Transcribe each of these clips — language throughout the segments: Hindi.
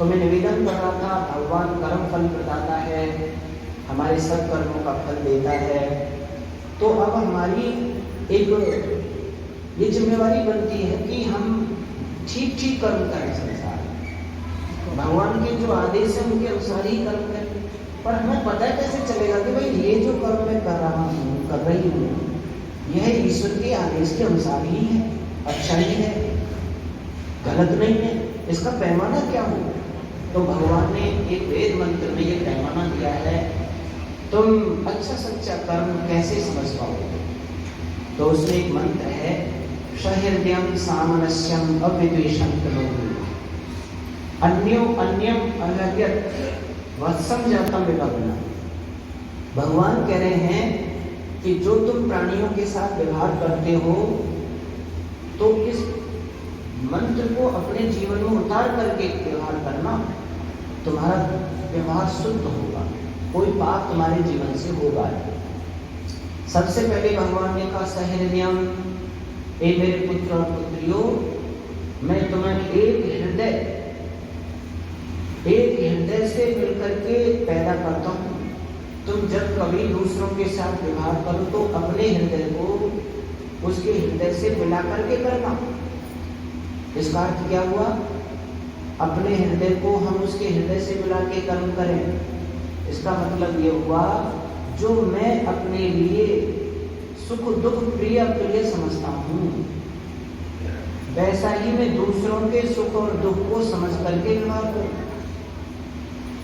तो मैं निवेदन कर रहा था, भगवान कर्म फल प्रदाता है, हमारे सब कर्मों का फल देता है। तो अब हमारी एक ये जिम्मेवारी बनती है कि हम ठीक ठीक कर्म करें संसार में। भगवान के जो आदेश है उनके अनुसार ही कर्म करें। पर हमें पता कैसे चलेगा कि भाई ये जो कर्म मैं कर रहा हूँ, कर रही हूँ, यह ईश्वर के आदेश के अनुसार ही है, अच्छा ही है, गलत नहीं है, इसका पैमाना क्या हो? तो भगवान ने एक वेद मंत्र में ये पैमाना दिया है, तुम अच्छा सच्चा कर्म कैसे समझ पाओगे? तो उसमें एक मंत्र है, सहृदयं सामनस्यम अविद्वेषं करोमि, अन्यो अन्यम अलग्यत वत्सम जातम विभग्ना। भगवान कह रहे हैं कि जो तुम प्राणियों के साथ व्यवहार करते हो, तो इस मंत्र को अपने जीवन में उतार करके व्यवहार करना, तुम्हारा व्यवहार शुद्ध होगा, कोई पाप तुम्हारे जीवन से होगा। सबसे पहले भगवान ने कहा सहृदयम, ए मेरे पुत्र और पुत्रियों, मैं तुम्हें एक हृदय से मिलकर के पैदा करता हूँ। तुम जब कभी दूसरों के साथ व्यवहार करो तो अपने हृदय को उसके हृदय से मिला करके करना। इसका अर्थ क्या हुआ? अपने हृदय को हम उसके हृदय से मिला के कर्म करें। इसका मतलब ये हुआ, जो मैं अपने लिए सुख दुख प्रिय प्रिय समझता हूँ, वैसा ही मैं दूसरों के सुख और दुख को समझ करके व्यवहार करूँ।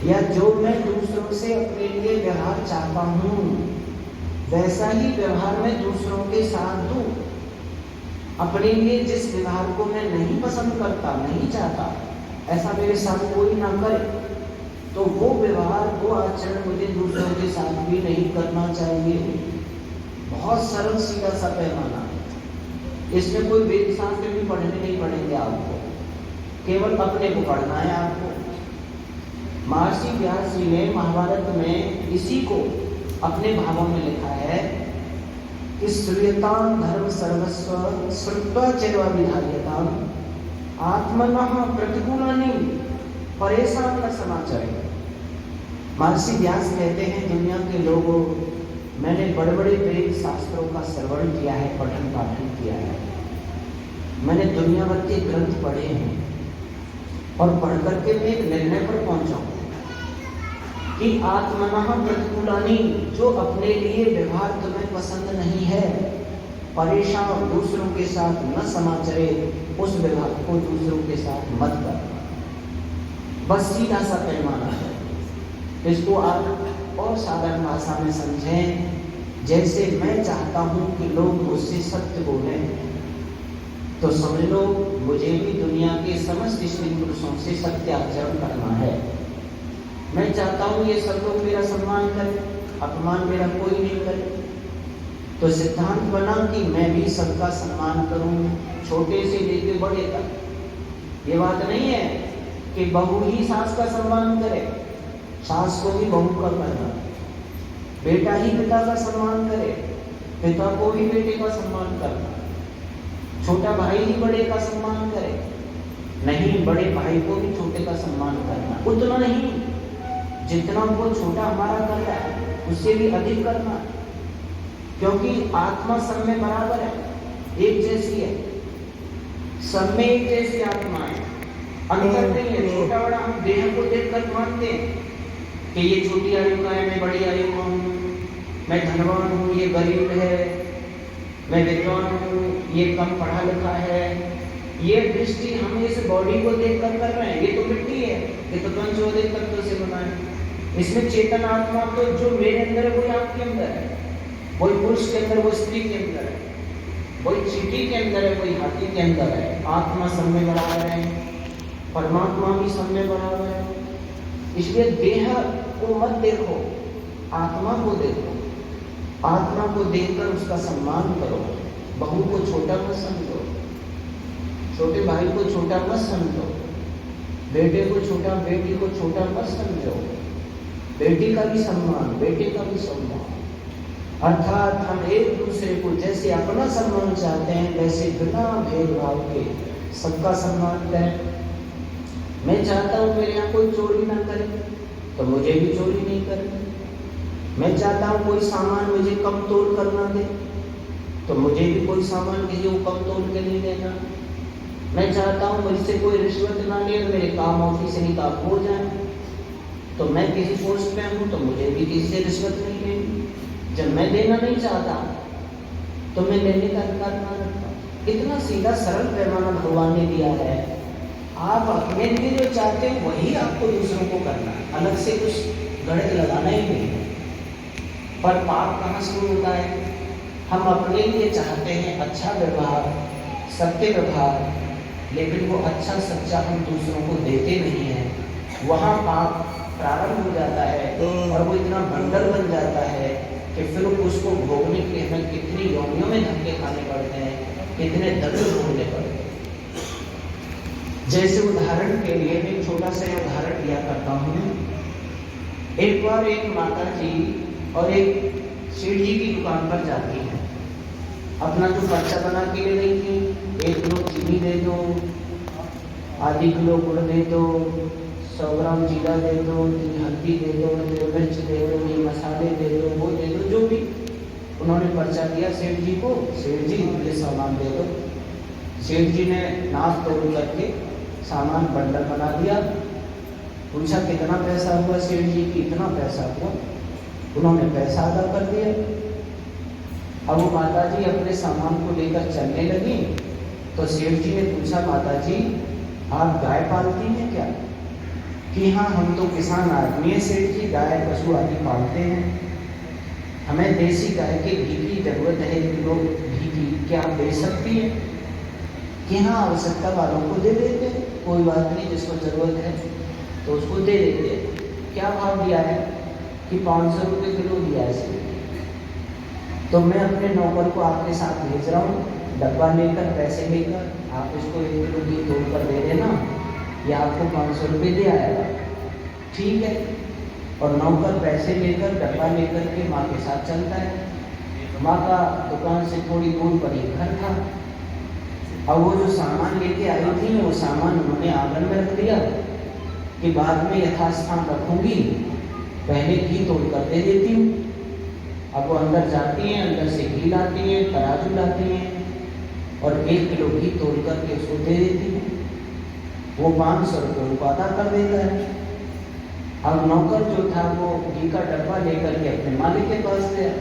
या जो मैं दूसरों से अपने लिए व्यवहार चाहता हूँ, वैसा ही व्यवहार मैं दूसरों के साथ दूँ। अपने लिए जिस व्यवहार को मैं नहीं पसंद करता, नहीं चाहता, ऐसा मेरे साथ कोई ना करे, तो वो व्यवहार, वो आचरण मुझे दूसरों के साथ भी नहीं करना चाहिए। बहुत सरल सीधा सा पैमाना, इसमें कोई वेद शास्त्र भी पढ़ने नहीं पड़ेंगे आपको, केवल अपने को पढ़ना है आपको। महर्षि व्यास जी ने महाभारत में इसी को अपने भावों में लिखा है कि श्रूयतां धर्म सर्वस्व श्रुत्वा चैव विधार्यताम् आत्मनः प्रतिकूलानि परेशां न समाचरेत्। महर्षि व्यास कहते हैं, दुनिया के लोगों, मैंने बड़े बड़े वेद शास्त्रों का श्रवण किया है, पठन पाठन किया है, मैंने दुनिया भर के ग्रंथ पढ़े हैं, और पढ़ करके मैं एक निर्णय पर पहुंचा हूं कि आत्मनः प्रतिकूलानि, जो अपने लिए व्यवहार तुम्हें पसंद नहीं है, परेशान दूसरों के साथ न समाचरे, उस व्यवहार को दूसरों के साथ मत करना। बस सीधा सा पैमाना है। इसको आप और साधारण भाषा में समझें, जैसे मैं चाहता हूं कि लोग मुझसे सत्य बोलें, तो समझ लो मुझे भी दुनिया के समस्त स्त्री पुरुषों से सत्य आचरण करना है। मैं चाहता हूँ ये सब लोग मेरा सम्मान करें, अपमान मेरा कोई नहीं करे। तो सिद्धांत बना कि मैं भी सबका सम्मान करूं, छोटे से लेकर बड़े तक। ये बात नहीं है कि बहू ही सास का सम्मान करे, सास को भी बहू का करना, बेटा ही पिता का सम्मान करे, पिता को भी बेटे का सम्मान करना, छोटा भाई ही बड़े का सम्मान करे, नहीं, बड़े भाई को भी छोटे का सम्मान करना। उतना नहीं जितना वो छोटा हमारा कर रहा है, उससे भी अधिक करना, क्योंकि आत्मा सब में बराबर है, एक जैसी है, सब में एक जैसी आत्मा है, अंतर नहीं है। छोटा बड़ा हम देह को देखकर मानते हैं कि ये छोटी आयु का है, मैं बड़ी आयु का हूँ, मैं धनवान हूँ, ये गरीब है, मैं विद्वान हूँ, ये कम पढ़ा लिखा है। ये दृष्टि हम इस बॉडी को देखकर कर रहे हैं। ये तो मिट्टी है, ये तो पंचोदित तत्व से बना है। इसमें चेतन आत्मा तो जो मेरे अंदर है वही आपके अंदर है, वही पुरुष के अंदर, वो स्त्री के अंदर है, वही चींटी के अंदर है, वही हाथी के अंदर है। आत्मा सब में बराबर है, परमात्मा भी सब में बराबर है। इसलिए देह को मत देखो, आत्मा को देखो। आत्मा को देखकर उसका सम्मान करो। बहू को छोटा मत समझो, छोटे भाई को छोटा मत समझो, बेटे को छोटा, बेटी को छोटा मत समझो। बेटी का भी सम्मान, बेटे का भी सम्मान। अर्थात हम एक दूसरे को जैसे अपना सम्मान चाहते हैं, वैसे बिना भेदभाव के सबका सम्मान करें। मैं चाहता हूँ मेरे यहाँ कोई चोरी ना करे, तो मुझे भी चोरी नहीं करनी। मैं चाहता हूँ कोई सामान मुझे कम तोल कर ना दे, तो मुझे भी कोई सामान किसी को कम तोल के नहीं देना। मैं चाहता हूँ मुझसे कोई रिश्वत ना ले, मेरे काम ऑफिशियली काम हो जाए, तो मैं किसी पोस्ट पे हूँ तो मुझे भी किसी से रिश्वत नहीं लेनी। जब मैं देना नहीं चाहता तो मैं लेने का अधिकार ना रखता। इतना सीधा सरल पैमाना भगवान ने दिया है। आप अपने लिए जो चाहते हो वही आपको दूसरों को करना है, अलग से कुछ गणित लगाना ही नहीं है। पर पाप कहाँ शुरू होता है? हम अपने लिए चाहते हैं अच्छा व्यवहार, सत्य व्यवहार, लेकिन वो अच्छा सच्चा हम दूसरों को देते नहीं हैं। वहाँ पाप प्रारंभ हो जाता है और वो इतना बंडल बन जाता है कि फिर उसको भोगने के लिए हमें कितनी योनियों में धक्के खाने पड़ते हैं, कितने दर्द भोगने पड़ते हैं। जैसे उदाहरण के लिए मैं छोटा सा उदाहरण दिया करता हूँ। एक बार एक माता जी और एक सेठ जी की दुकान पर जाती है। अपना जो पर्चा बना के ले रही थी, 1 किलो चीनी दे दो, आधी किलो गुड़ दे दो, 100 ग्राम जीरा दे दो, हल्दी दे दो, मिर्च दे दो, ये मसाले दे दो, वो दे दो, जो भी उन्होंने पर्चा दिया सेठ जी को। सेठ जी ये सामान दे दो। सेठ जी ने नाप तोल करके सामान बंडल बना दिया। पूछा कितना पैसा हुआ सेठ जी की? इतना पैसा हुआ। उन्होंने पैसा अदा कर दिया। अब वो माता जी अपने सामान को लेकर चलने लगी तो सेठ जी ने पूछा, माता जी आप गाय पालती हैं क्या? कि हाँ हम तो किसान आदमी है सेठ जी, गाय पशु आदि पालते हैं, हमें देसी गाय के घी की जरूरत है, 1 किलो घी की, क्या आप दे सकती हैं? कि हाँ आवश्यकता वालों को दे देते हैं, कोई बात नहीं, जिसको जरूरत है तो उसको दे देते हैं। क्या भाव दिया है? कि 500 रुपये किलो दिया है सेठ। तो मैं अपने नौकर को आपके साथ भेज रहा हूँ, डब्बा लेकर पैसे लेकर आप उसको 1 किलो घी तोड़ कर दे देना, या आपको 500 रुपये दे आएगा। ठीक है। और नौकर पैसे लेकर डब्बा लेकर के माँ के साथ चलता है। माँ का दुकान से थोड़ी दूर पर ही घर था। अब वो जो सामान लेके आई थी वो सामान उन्होंने आंगन में रख दिया कि बाद में यथास्थान रखूंगी, पहले घी तोड़ कर दे देती हूँ। अब वो अंदर जाती हैं, अंदर से घी लाती हैं, तराजू लाती हैं और 1 किलो घी तोड़ करके उसको दे देती हैं। वो 500 रुपये उनको अदा कर देता है। अब नौकर जो था वो घी का डब्बा लेकर के अपने मालिक के पास गया,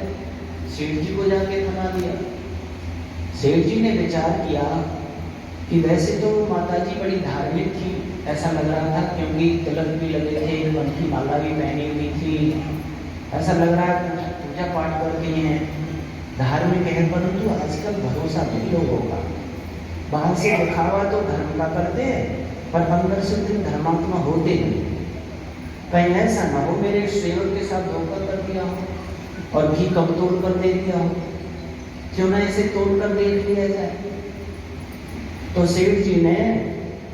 सेठ जी को जाके थमा दिया। सेठ जी ने विचार किया कि वैसे तो माता जी बड़ी धार्मिक थी, ऐसा लग रहा था, क्योंकि तिलक भी लगे थे, वन की माला भी पहनी हुई थी, ऐसा लग रहा है पूजा पाठ करती हैं, धार्मिक है। परंतु आजकल भरोसा नहीं लोगों का, बाहर से दिखावा तो धर्म का करते हैं पर अंदर से दिन धर्मात्मा होते नहीं। कहीं ऐसा ना हो मेरे सेवक के साथ धोखा कर दिया हो और घी कम तोड़ कर दे दिया हो, क्यों ना इसे तोड़ कर देख लिया जाए। तो सेठ जी ने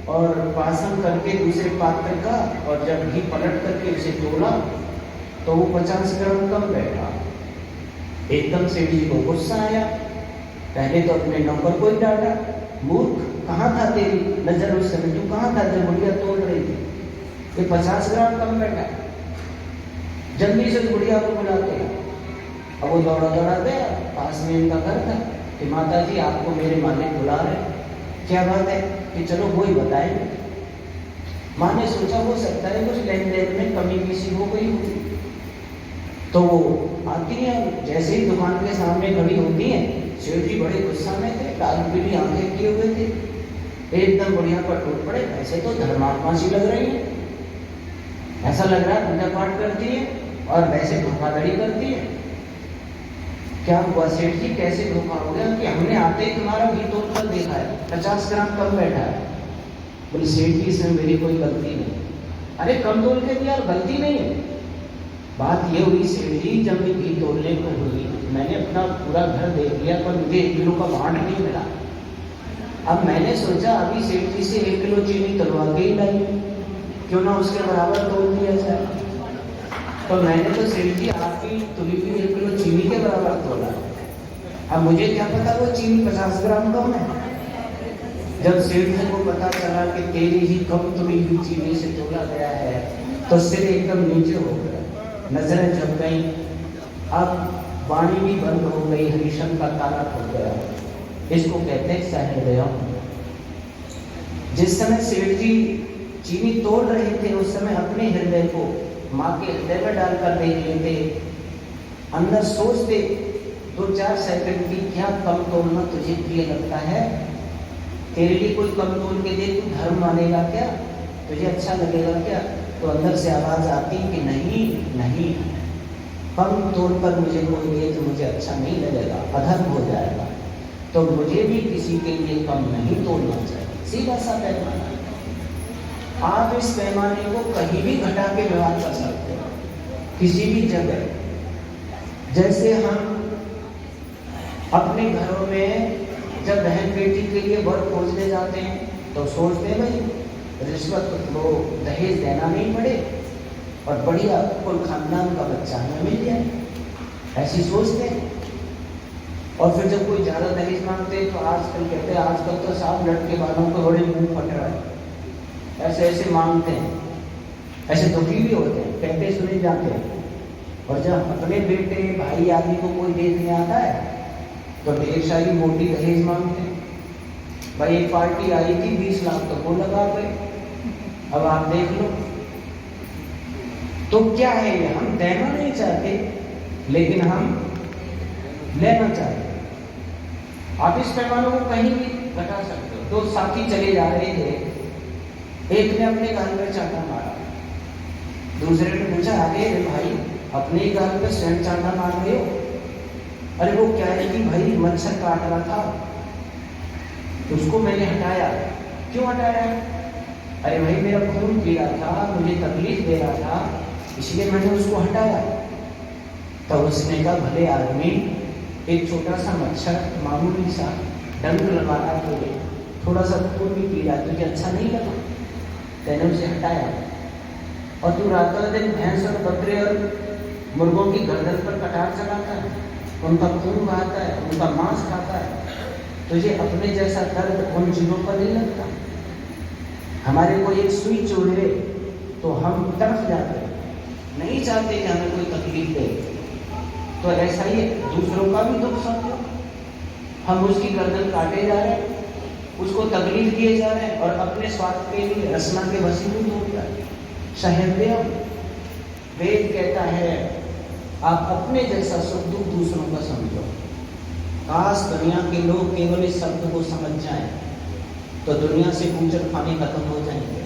और पासन करके दूसरे पात्र का, और जब घी पलट करके उसे तोला तो वो 50 ग्राम कम बैठा। एकदम सेठ जी को गुस्सा आया। पहले तो अपने नौकर को ही डांटा, मूर्ख कहाँ था तेरी नजर उस समय, तू कहाँ था जब गुड़िया तोड़ रही थी, ये 50 ग्राम कम बैठा, जल्दी से गुड़िया को बुलाते। अब वो दौड़ा दौड़ा गया, पास में इनका घर था कि माता जी आपको मेरे मालिक बुला रहे। क्या बात है? कि चलो वो ही बताएंगे। माँ ने सोचा हो सकता है कुछ लेन देन में कमी किसी हो गई होगी, तो वो आती है, जैसे ही दुकान के सामने खड़ी होती है, सेठ जी बड़े गुस्सा में थे, लाल पीली आंखें किए हुए थे, एकदम बढ़िया पर टूट पड़े। ऐसे तो धर्मात्मा सी लग रही है, ऐसा लग रहा है पूजा पाठ करती है और वैसे धोखाधड़ी करती है। क्या हुआ सेठ जी, कैसे धोखा हो गया? कि हमने आते ही तुम्हारा घी तोड़ कर देखा है, 50 ग्राम कम बैठा है। बोले सेठ जी इसमें मेरी कोई गलती नहीं। अरे कम तोड़ के दिया, गलती नहीं है। बात ये हुई सेठ जी, जब मैं घी तोड़ने को हुई मैंने अपना पूरा घर देख लिया पर मुझे 1 किलो का भांड नहीं मिला। अब मैंने सोचा अभी सेठ जी से 1 किलो चीनी तोड़वा के ही लाई, क्यों ना उसके बराबर तोड़ दिया जाए। तो मैंने तो सेठ जी आपकी तुली हुई 1 किलो चीनी के बराबर तोड़ा। अब मुझे क्या पता वो चीनी 50 ग्राम कम है। जब सेठ को पता चला कि तेरी ही कम तुरी हुई चीनी से तोला गया है तो सिर एकदम नीचे हो गया, नजरें झप गई, अब वाणी भी बंद हो गई, हरिशन का तारा खुल गया। इसको कहते हैं सहृदय। जिस समय सेठ जी चीनी तोड़ रहे थे उस समय अपने हृदय को माँ के हृदय में डालकर देख लेते, अंदर सोचते 2-4 सेकंड की, क्या कम तोड़ना तुझे प्रिय लगता है? तेरे लिए कोई कम तोड़ के दे, तू धर्म मानेगा क्या? तुझे अच्छा लगेगा क्या? तो अंदर से आवाज आती कि नहीं नहीं, कम तोड़ पर मुझे कोई दे तो मुझे अच्छा नहीं लगेगा, अधर्म हो जाएगा, तो मुझे भी किसी के लिए कम नहीं तोड़ना चाहिए। सीधा सा पैमाना। आप इस पैमाने को कहीं भी घटा के व्यवहार कर सकते हो, किसी भी जगह। जैसे हम अपने घरों में जब बहन बेटी के लिए वर खोजने जाते हैं तो सोचते हैं भाई रिश्वत वो दहेज देना नहीं पड़े और बढ़िया कुल खानदान का बच्चा हमें मिल जाए, ऐसी सोचते हैं। और फिर जब कोई ज़्यादा दहेज मांगते हैं तो आजकल कहते हैं, आजकल तो साहब लड़के वालों के बड़े मुंह फट रहा है, ऐसे ऐसे मांगते हैं, ऐसे दुखी भी होते हैं, कहते सुने जाते हैं। और जब अपने बेटे भाई आदमी को कोई देखने आता है तो ढेर सारी मोटी दहेज मांगते हैं। भाई एक पार्टी आई थी 20 लाख तो वो लगा गए, अब आप देख लो। तो क्या है ये, हम देना नहीं चाहते लेकिन हम लेना चाहते। आप इस पैमानों को कहीं भी घटा सकते हो। 2 साथी चले जा रहे थे, एक ने अपने गाल में चांटा मारा, दूसरे ने पूछा अरे भाई अपने गाल में स्वयं चांटा मार रहे हो? अरे वो क्या है कि भाई मच्छर काट रहा था, उसको मैंने हटाया। क्यों हटाया? अरे भाई मेरा खून पी रहा था, मुझे तकलीफ दे रहा था, इसलिए मैंने उसको हटाया। तो उसने कहा भले आदमी, एक छोटा सा मच्छर मामूली सा डंक लगाना तो थोड़ा सा खून भी पी रहा, तुझे अच्छा नहीं लगा, मैंने उसे हटाया। और तू रात दिन भैंस और बकरे और मुर्गों की गर्दन पर कटार चलाता है, उनका खून बहाता है, उनका मांस खाता है, तुझे अपने जैसा दर्द उन चीज़ों पर नहीं लगता। हमारे को एक सुई चुभे तो हम तड़प जाते हैं, नहीं चाहते कि हमें कोई तकलीफ दे। तो ऐसा ही दूसरों का भी दुख समझो, हम उसकी गर्दन काटे जा रहे हैं, उसको तकलीफ दिए जा रहे हैं और अपने स्वार्थ के लिए रचना के वसीभूत हो गया। सहृदय वेद कहता है आप अपने जैसा सुख दुख दूसरों का समझो। काश दुनिया के लोग केवल इस शब्द को समझ जाएं तो दुनिया से बूचड़ खाने खत्म हो जाएंगे,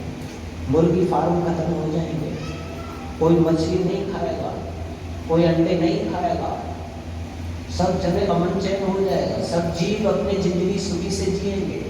मुर्गी फार्म खत्म हो जाएंगे, कोई मछली नहीं खाएगा, कोई अंडे नहीं खाएगा, सब जगह अमन चैन हो जाएगा, सब जीव अपनी जिंदगी सुखी से जिएंगे।